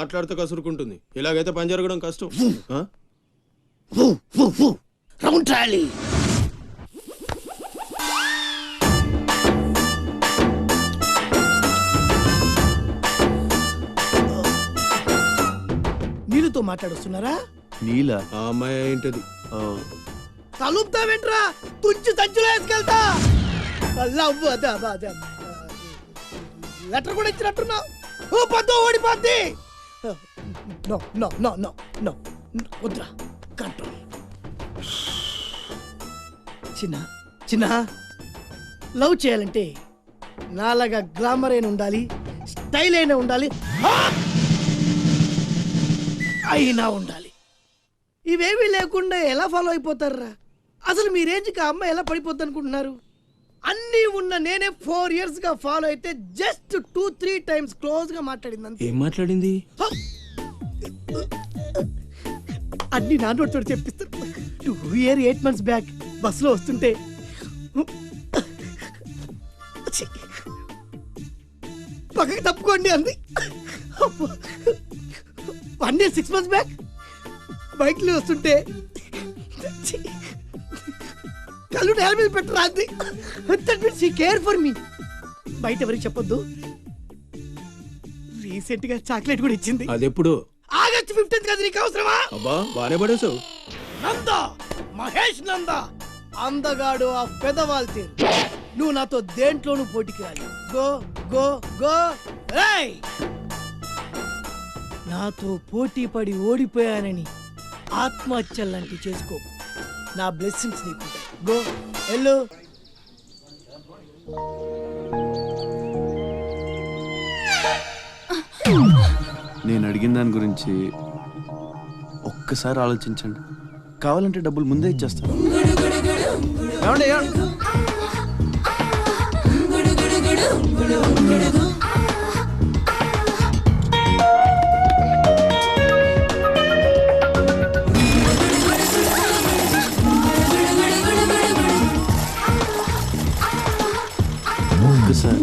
మాట్లాడితే కసురుకుంటుంది. ఇలాగైతే పని జరగడం కష్టం. Round trolley. నీళ్ళతో మాట్లాడుస్తున్నారా? నీలా? ఆ అమ్మాయి ఏంటది? తలుపుతావేంట్రా? తుంచి సంచులో వేసుకెళ్తా. లెటర్ కూడా ఇచ్చినట్టున్నావు. ఓ పద్దు ఓడిపోద్ది. No no no no no వద్దురా, కంట్రోల్. చిన్న చిన్న లవ్ చేయాలంటే నాలాగా గ్లామర్ అయిన ఉండాలి, స్టైల్ అయినా ఉండాలి, అయినా ఉండాలి. ఇవేమీ లేకుండా ఎలా ఫాలో అయిపోతారా? అసలు మీ రేంజ్కి ఆ అమ్మాయి ఎలా పడిపోద్ది అనుకుంటున్నారు? అన్నీ ఉన్న నేనే 4 years గా ఫాలో అయితే జస్ట్ 2-3 times క్లోజ్ గా మాట్లాడింది. ఏం మాట్లాడింది? అన్ని నా నోటితో చెప్పిస్తాను. 2 years 8 months బ్యాక్ బస్సులో వస్తుంటే పక్కకి తప్పుకోండి అంది. 1 year 6 months బ్యాక్ బైక్లో వస్తుంటే కళ్ళు నేల మీద పెట్టరా అంది. That means she care for me. బయట ఎవరికి చెప్పొద్దు. రీసెంట్ గా చాక్లెట్ కూడా ఇచ్చింది. అదెప్పుడు? ఆగస్టు 15th కదా. నీకు అవసరమా? అబ్బా బానే పడేసావు. నంద, మహేష్ నంద, అందగాడు ఆ పెదవాల్ తీరు. నువ్వు నాతో దేంట్లోనూ పోటీకి రాలి. Go go go. ఏయ్, నాతో పోటీ పడి ఓడిపోయానని ఆత్మహత్యలాంటి చేసుకో. నా బ్లెస్సింగ్స్ నీకుంటాయి. గో ఎల్లు. నేను అడిగిన దాని గురించి ఒక్కసారి ఆలోచించండి. కావాలంటే డబ్బులు ముందే ఇచ్చేస్తాను. ఏమండి? ఒక్కసారి